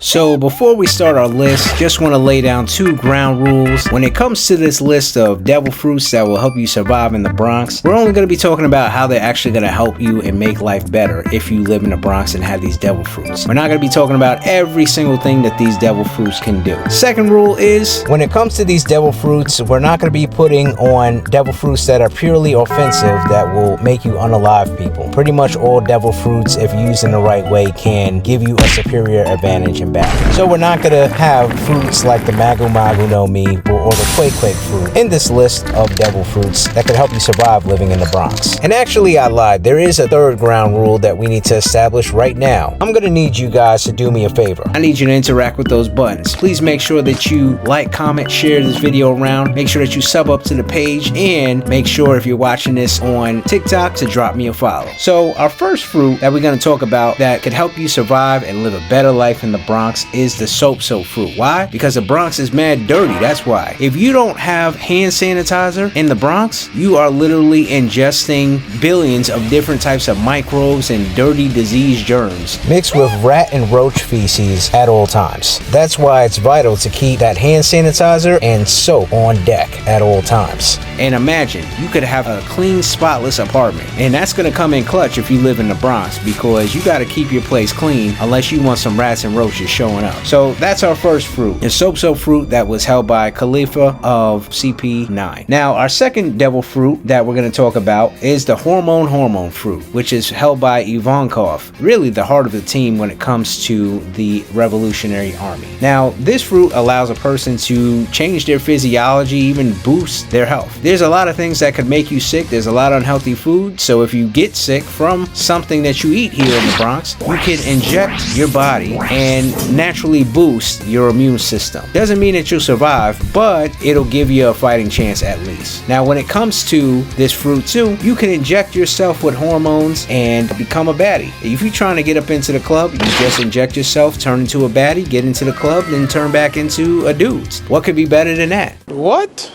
So before we start our list, just want to lay down 2 ground rules. When it comes to this list of devil fruits that will help you survive in the Bronx, we're only going to be talking about how they're actually going to help you and make life better if you live in the Bronx and have these devil fruits. We're not going to be talking about every single thing that these devil fruits can do. Second rule is, when it comes to these devil fruits, we're not going to be putting on devil fruits that are purely offensive that will make you unalive people. Pretty much all devil fruits, if used in the right way, can give you a superior advantage in battle. So we're not gonna have fruits like the Magu Magu no Mi or the Quake Quake fruit in this list of devil fruits that could help you survive living in the Bronx. And actually, I lied. There is a third ground rule that we need to establish right now. I'm gonna need you guys to do me a favor. I need you to interact with those buttons. Please make sure that you like, comment, share this video around. Make sure that you sub up to the page, and make sure if you're watching this on TikTok to drop me a follow. So our first fruit that we're gonna talk about that could help you survive and live a better life in the Bronx is the soap fruit. Why? Because the Bronx is mad dirty. That's why. If you don't have hand sanitizer in the Bronx, you are literally ingesting billions of different types of microbes and dirty disease germs mixed with rat and roach feces at all times. That's why it's vital to keep that hand sanitizer and soap on deck at all times. And imagine you could have a clean, spotless apartment, and that's going to come in clutch if you live in the Bronx, because you got to keep your place clean unless you want some rats and roaches showing up. So that's our first fruit, the soap fruit that was held by Khalifa of CP9. Now our second devil fruit that we're going to talk about is the hormone fruit, which is held by Ivankov, really the heart of the team when it comes to the Revolutionary Army. Now this fruit allows a person to change their physiology, even boost their health. There's a lot of things that could make you sick. There's a lot of unhealthy food, so if you get sick from something that you eat here in the Bronx, you can inject your body and naturally boost your immune system. Doesn't mean that you'll survive, but it'll give you a fighting chance at least. Now when it comes to this fruit too, you can inject yourself with hormones and become a baddie. If you're trying to get up into the club, you just inject yourself, turn into a baddie, get into the club, then turn back into a dude. What could be better than that? What?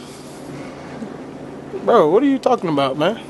Bro, what are you talking about, man?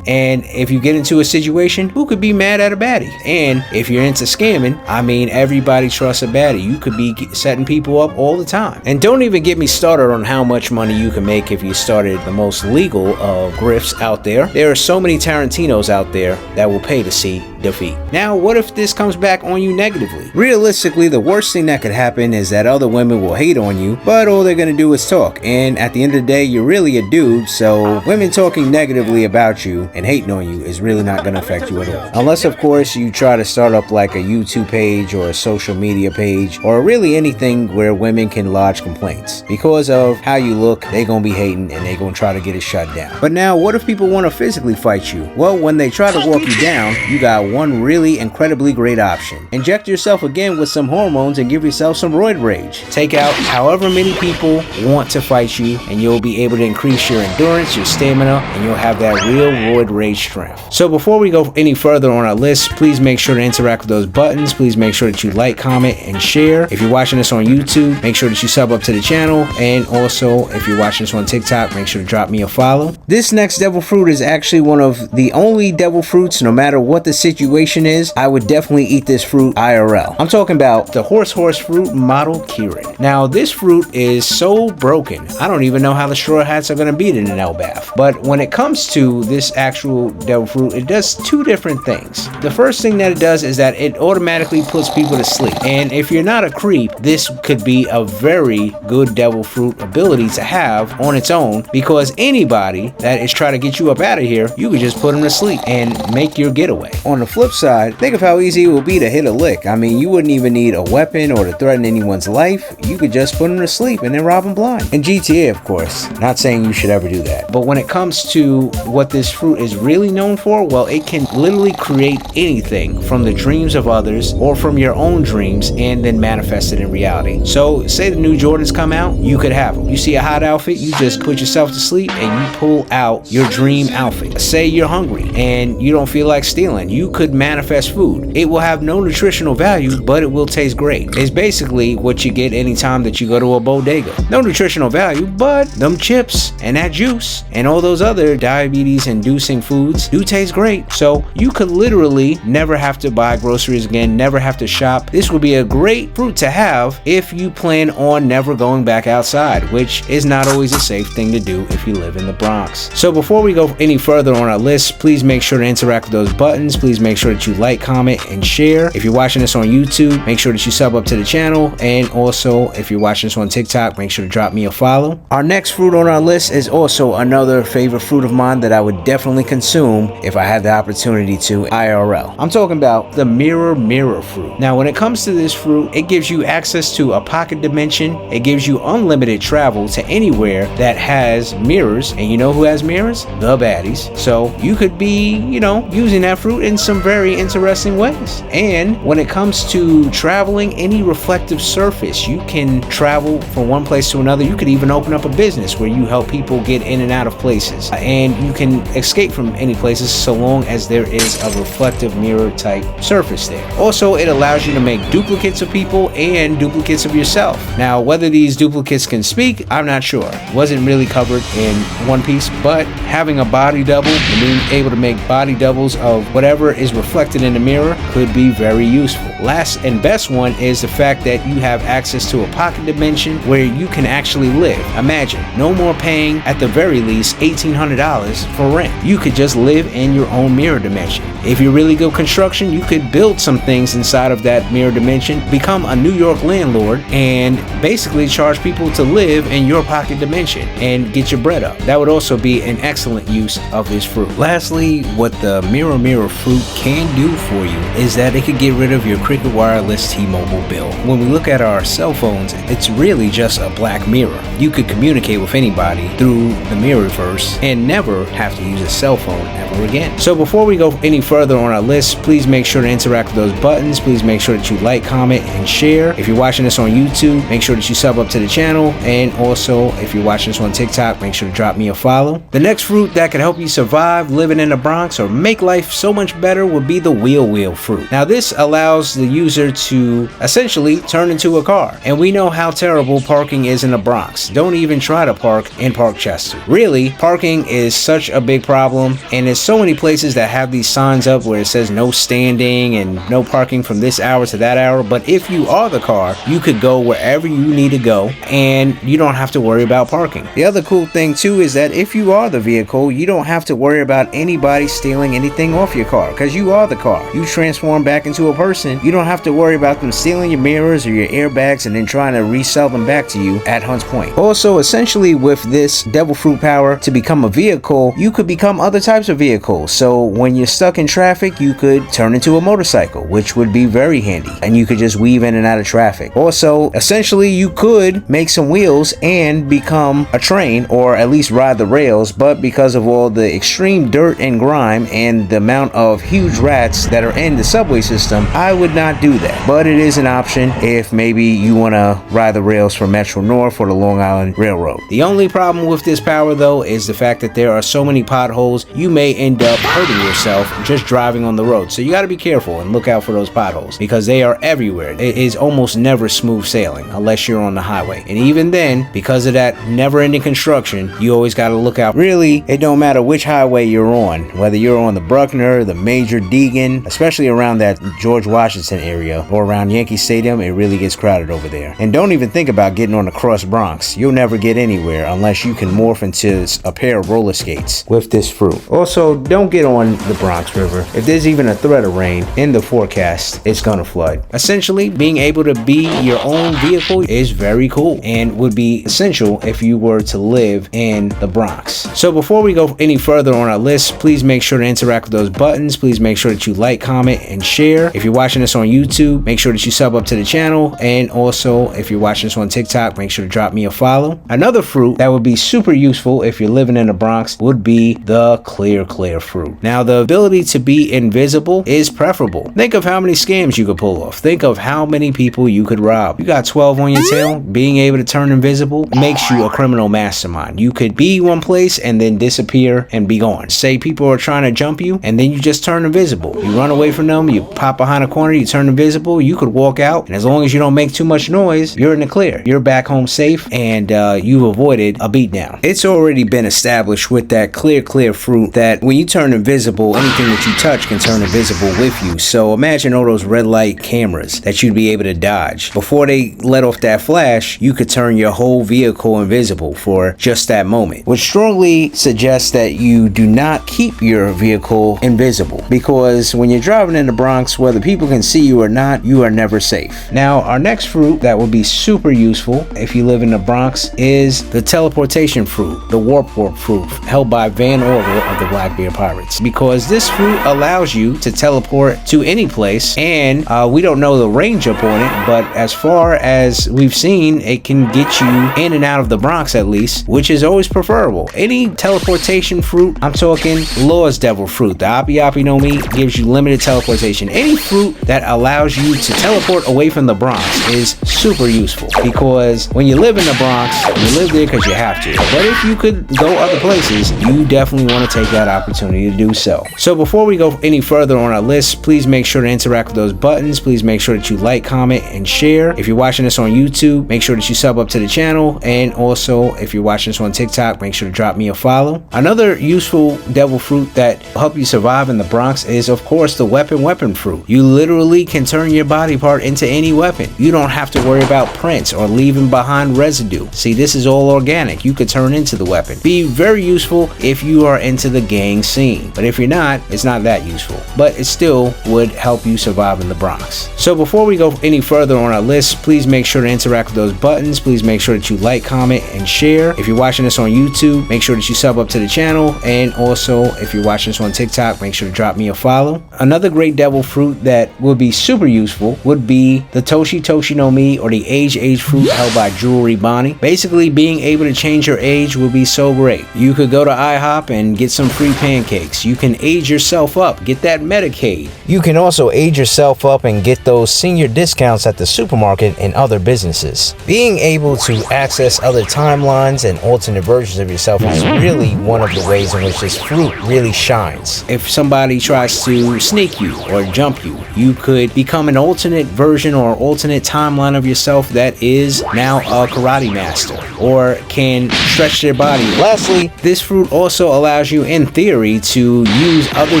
And if you get into a situation, who could be mad at a baddie? And if you're into scamming, I mean, everybody trusts a baddie. You could be setting people up all the time. And don't even get me started on how much money you can make if you started the most legal of grifts out there. There are so many Tarantinos out there that will pay to see defeat. Now, what if this comes back on you negatively? Realistically, the worst thing that could happen is that other women will hate on you, but all they're gonna do is talk. And at the end of the day, you're really a dude, so women talking negatively about you and hating on you is really not going to affect you at all. Unless, of course, you try to start up like a YouTube page or a social media page, or really anything where women can lodge complaints. Because of how you look, they going to be hating and they going to try to get it shut down. But now, what if people want to physically fight you? Well, when they try to walk you down, you got one really incredibly great option. Inject yourself again with some hormones and give yourself some roid rage. Take out however many people want to fight you, and you'll be able to increase your endurance, your stamina, and you'll have that real roid rage strength. So before we go any further on our list, please make sure to interact with those buttons. Please make sure that you like, comment, and share. If you're watching this on YouTube, make sure that you sub up to the channel. And also, if you're watching this on TikTok, make sure to drop me a follow. This next devil fruit is actually one of the only devil fruits, no matter what the situation is, I would definitely eat this fruit IRL. I'm talking about the horse fruit model kirin. Now, this fruit is so broken, I don't even know how the straw hats are going to beat it in an L bath. But when it comes to this actual devil fruit, it does 2 different things. The first thing that it does is that it automatically puts people to sleep. And if you're not a creep, this could be a very good devil fruit ability to have on its own, because anybody that is trying to get you up out of here, you could just put them to sleep and make your getaway. On the flip side, think of how easy it would be to hit a lick. I mean, you wouldn't even need a weapon or to threaten anyone's life. You could just put them to sleep and then rob them blind. In GTA, of course. Not saying you should ever do that. But when it comes to what this fruit is really known for, well, it can literally create anything from the dreams of others or from your own dreams and then manifest it in reality. So say the new Jordans come out, you could have them. You see a hot outfit, you just put yourself to sleep and you pull out your dream outfit. Say you're hungry and you don't feel like stealing, you could manifest food. It will have no nutritional value, but it will taste great. It's basically what you get anytime that you go to a bodega. No nutritional value, but them chips and that juice and all those other diabetes inducing tasting foods do taste great. So you could literally never have to buy groceries again, never have to shop. This would be a great fruit to have if you plan on never going back outside, which is not always a safe thing to do if you live in the Bronx. So before we go any further on our list, please make sure to interact with those buttons. Please make sure that you like, comment, and share. If you're watching this on YouTube, make sure that you sub up to the channel. And also, if you're watching this on TikTok, make sure to drop me a follow. Our next fruit on our list is also another favorite fruit of mine that I would definitely consume if I had the opportunity to IRL. I'm talking about the mirror fruit. Now, when it comes to this fruit, it gives you access to a pocket dimension. It gives you unlimited travel to anywhere that has mirrors. And you know who has mirrors? The baddies. So you could be, using that fruit in some very interesting ways. And when it comes to traveling any reflective surface, you can travel from one place to another. You could even open up a business where you help people get in and out of places. And you can escape from any places so long as there is a reflective mirror type surface there. Also, it allows you to make duplicates of people and duplicates of yourself. Now, whether these duplicates can speak, I'm not sure. It wasn't really covered in One Piece, but having a body double and being able to make body doubles of whatever is reflected in the mirror could be very useful. Last and best one is the fact that you have access to a pocket dimension where you can actually live. Imagine, no more paying at the very least $1,800 for rent. You could just live in your own mirror dimension. If you're really good construction, you could build some things inside of that mirror dimension, become a New York landlord, and basically charge people to live in your pocket dimension and get your bread up. That would also be an excellent use of this fruit. Lastly, what the mirror fruit can do for you is that it could get rid of your Cricket Wireless T-Mobile bill. When we look at our cell phones, it's really just a black mirror. You could communicate with anybody through the mirrorverse and never have to use a cell phone ever again. So before we go any further on our list, please make sure to interact with those buttons. Please make sure that you like, comment, and share. If you're watching this on YouTube, make sure that you sub up to the channel. And also, if you're watching this on TikTok, make sure to drop me a follow. The next fruit that can help you survive living in the Bronx or make life so much better would be the wheel fruit. Now, this allows the user to essentially turn into a car. And we know how terrible parking is in the Bronx. Don't even try to park in Parkchester. Really, parking is such a big problem, and there's so many places that have these signs up where it says no standing and no parking from this hour to that hour. But if you are the car, you could go wherever you need to go and you don't have to worry about parking. The other cool thing too is that if you are the vehicle, you don't have to worry about anybody stealing anything off your car, because you are the car. You transform back into a person. You don't have to worry about them stealing your mirrors or your airbags and then trying to resell them back to you at Hunts Point. Also, essentially with this devil fruit power to become a vehicle, you could become other types of vehicles. So when you're stuck in traffic, you could turn into a motorcycle, which would be very handy, and you could just weave in and out of traffic. Also, essentially, you could make some wheels and become a train, or at least ride the rails, but because of all the extreme dirt and grime and the amount of huge rats that are in the subway system, I would not do that. But it is an option if maybe you want to ride the rails for Metro North or the Long Island Railroad. The only problem with this power, though, is the fact that there are so many potholes, you may end up hurting yourself just driving on the road. So you got to be careful and look out for those potholes, because they are everywhere. It is almost never smooth sailing unless you're on the highway. And even then, because of that never-ending construction, you always got to look out. Really, it don't matter which highway you're on, whether you're on the Bruckner, the Major Deegan, especially around that George Washington area or around Yankee Stadium, it really gets crowded over there. And don't even think about getting on the Cross Bronx. You'll never get anywhere unless you can morph into a pair of roller skates with this fruit. Also, don't get on the Bronx River. If there's even a threat of rain in the forecast, it's gonna flood. Essentially, being able to be your own vehicle is very cool and would be essential if you were to live in the Bronx. So before we go any further on our list, please make sure to interact with those buttons. Please make sure that you like, comment, and share. If you're watching this on YouTube, make sure that you sub up to the channel. And also, if you're watching this on TikTok, make sure to drop me a follow. Another fruit that would be super useful if you're living in the Bronx would be the clear fruit. Now, the ability to be invisible is preferable. Think of how many scams you could pull off. Think of how many people you could rob. You got 12 on your tail. Being able to turn invisible makes you a criminal mastermind. You could be one place and then disappear and be gone. Say people are trying to jump you and then you just turn invisible. You run away from them, you pop behind a corner, you turn invisible, you could walk out, and as long as you don't make too much noise, you're in the clear. You're back home safe, and you've avoided a beatdown. It's already been established with that clear fruit that when you turn invisible, anything that you touch can turn invisible with you. So imagine all those red light cameras that you'd be able to dodge. Before they let off that flash, you could turn your whole vehicle invisible for just that moment, which strongly suggests that you do not keep your vehicle invisible, because when you're driving in the Bronx, whether people can see you or not, you are never safe. Now, our next fruit that would be super useful if you live in the Bronx is the teleportation fruit, the warp fruit, held by Van Order of the Blackbeard Pirates, because this fruit allows you to teleport to any place, and we don't know the range up on it, but as far as we've seen, it can get you in and out of the Bronx at least, which is always preferable. Any teleportation fruit, I'm talking Law's Devil fruit, the Api Api no Mi, gives you limited teleportation. Any fruit that allows you to teleport away from the Bronx is super useful, because when you live in the Bronx, you live there because you have to. But if you could go other places, you definitely want to take that opportunity to do so. So before we go any further on our list, please make sure to interact with those buttons. Please make sure that you like, comment, and share. If you're watching this on YouTube, make sure that you sub up to the channel. And also, if you're watching this on TikTok, make sure to drop me a follow. Another useful devil fruit that will help you survive in the Bronx is, of course, the weapon fruit. You literally can turn your body part into any weapon. You don't have to worry about prints or leaving behind residue. See, this is all organic. You could turn into the weapon. Be very useful if you are into the gang scene. But if you're not, it's not that useful. But it still would help you survive in the Bronx. So before we go any further on our list, please make sure to interact with those buttons. Please make sure that you like, comment, and share. If you're watching this on YouTube, make sure that you sub up to the channel. And also, if you're watching this on TikTok, make sure to drop me a follow. Another great devil fruit that would be super useful would be the Toshi no Mi, or the age fruit held by Jewelry Bonnie. Basically, being able to change your age would be so great. You could go to IHOP and get some free pancakes. You can age yourself up, get that Medicaid. You can also age yourself up and get those senior discounts at the supermarket and other businesses. Being able to access other timelines and alternate versions of yourself is really one of the ways in which this fruit really shines. If somebody tries to sneak you or jump you, you could become an alternate version or alternate timeline of yourself that is now a karate master or can stretch their body. Lastly, this fruit also allows you, in theory, to use other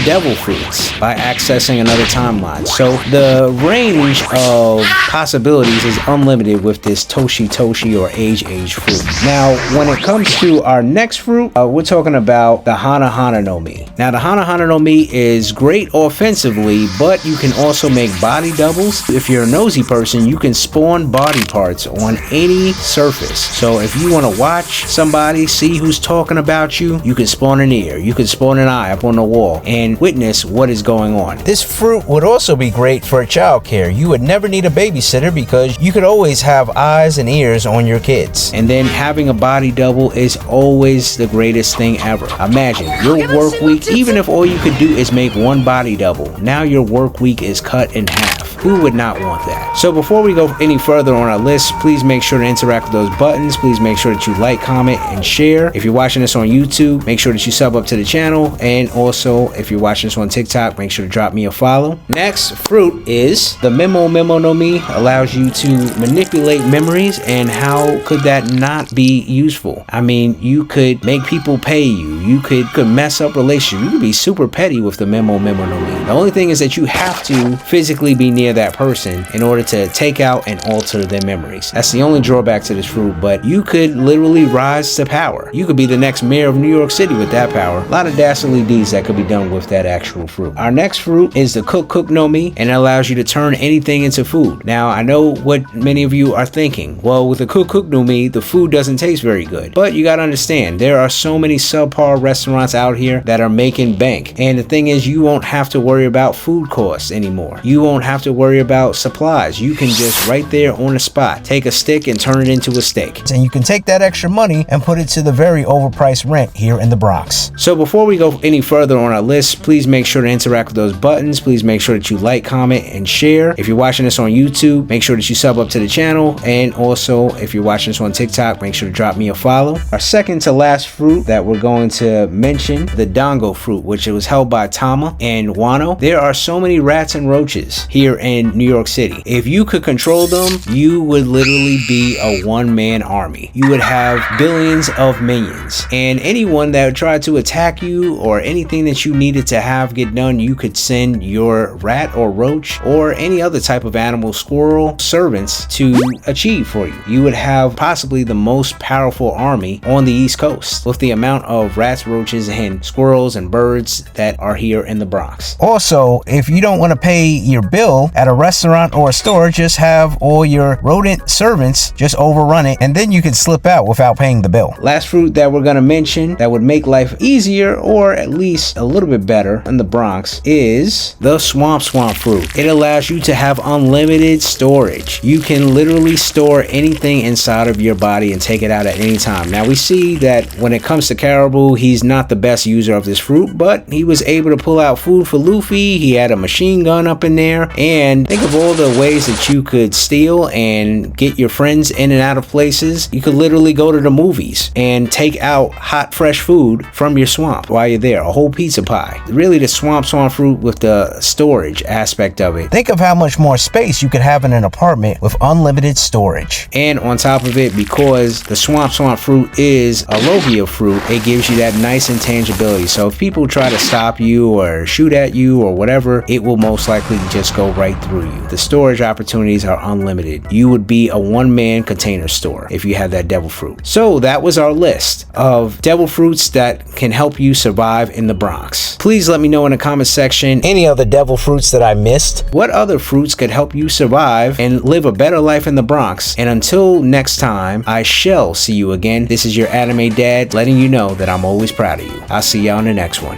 devil fruits by accessing another timeline. So the range of possibilities is unlimited with this Toshi or age fruit. Now, when it comes to our next fruit, we're talking about the Hana no Mi. Now, the Hana no Mi is great offensively, but you can also make body doubles. If you're a nosy person, you can spawn body parts on any surface. So if you want to watch somebody, see who's talking about you, you can spawn an ear, you can spawn an eye up on the wall and witness what is going on. This fruit would also be great for child care. You would never need a babysitter because you could always have eyes and ears on your kids. And then having a body double is always the greatest thing ever. Imagine your work week, even if all you could do is make one body double, now your work week is cut in half. Who would not want that? So before we go any further on our list, please make sure to interact with those buttons. Please make sure that you like, comment, and share. If you're watching this on YouTube, make sure that you sub up to the channel. And also, if you're watching this on TikTok, make sure to drop me a follow. Next fruit is the Memo no Mi. Allows you to manipulate memories, and how could that not be useful? I mean, you could make people pay you. You could mess up relationships. You could be super petty with the Memo no Mi. The only thing is that you have to physically be near that person in order to take out and alter their memories. That's the only drawback to this fruit, but you could literally rise to power. You could be the next mayor of New York City with that power. A lot of dastardly deeds that could be done with that actual fruit. Our next fruit is the Cook no Mi, and it allows you to turn anything into food. Now, I know what many of you are thinking. Well, with the Cook no Mi, the food doesn't taste very good. But you gotta understand, there are so many subpar restaurants out here that are making bank. And the thing is, you won't have to worry about food costs anymore. You won't have to worry about supplies. You can just right there on the spot take a stick and turn it into a steak. And you can take that extra money and put it to the very overpriced rent here in the Bronx. So before we go any further on our list, please make sure to interact with those buttons. Please make sure that you like, comment, and share. If you're watching this on YouTube, make sure that you sub up to the channel. And also, if you're watching this on TikTok, make sure to drop me a follow. Our second to last fruit that we're going to mention, the Dongo fruit, which was held by Tama and Wano. There are so many rats and roaches here in New York City. If you could control them, you would literally be a one-man army. You would have billions of minions, and anyone that would try to attack you or anything that you needed to have get done, you could send your rat or roach or any other type of animal, squirrel, servants to achieve for you. You would have possibly the most powerful army on the East Coast with the amount of rats, roaches, and squirrels and birds that are here in the Bronx. Also, if you don't want to pay your bill at a restaurant or a store, just have all your rodent servants just overrun it, and then you can slip out without paying the bill. Last fruit that we're going to mention that would make life easier or at least a little bit better in the Bronx is the swamp fruit. It allows you to have unlimited storage. You can literally store anything inside of your body and take it out at any time. Now we see that when it comes to Caribou, he's not the best user of this fruit, but he was able to pull out food for Luffy. He had a machine gun up in there, and think of all the ways that you could steal and get your friends in and out of places. You could literally go to the movies and take out hot fresh food from your swamp while you're there, a whole pizza pie. Really, the swamp fruit with the storage aspect of it. Think of how much more space you could have in an apartment with unlimited storage. And on top of it, because the swamp fruit is a Logia fruit, it gives you that nice intangibility. So if people try to stop you or shoot at you or whatever, it will most likely just go right through you. The storage opportunities are unlimited. You would be a one-man container store if you had that devil fruit. So that was our list of devil fruits that can help you survive in the Bronx. Please let me know in the comment section any other devil fruits that I missed. What other fruits could help you survive and live a better life in the Bronx? And until next time, I shall see you again. This is your anime dad letting you know that I'm always proud of you. I'll see y'all in the next one.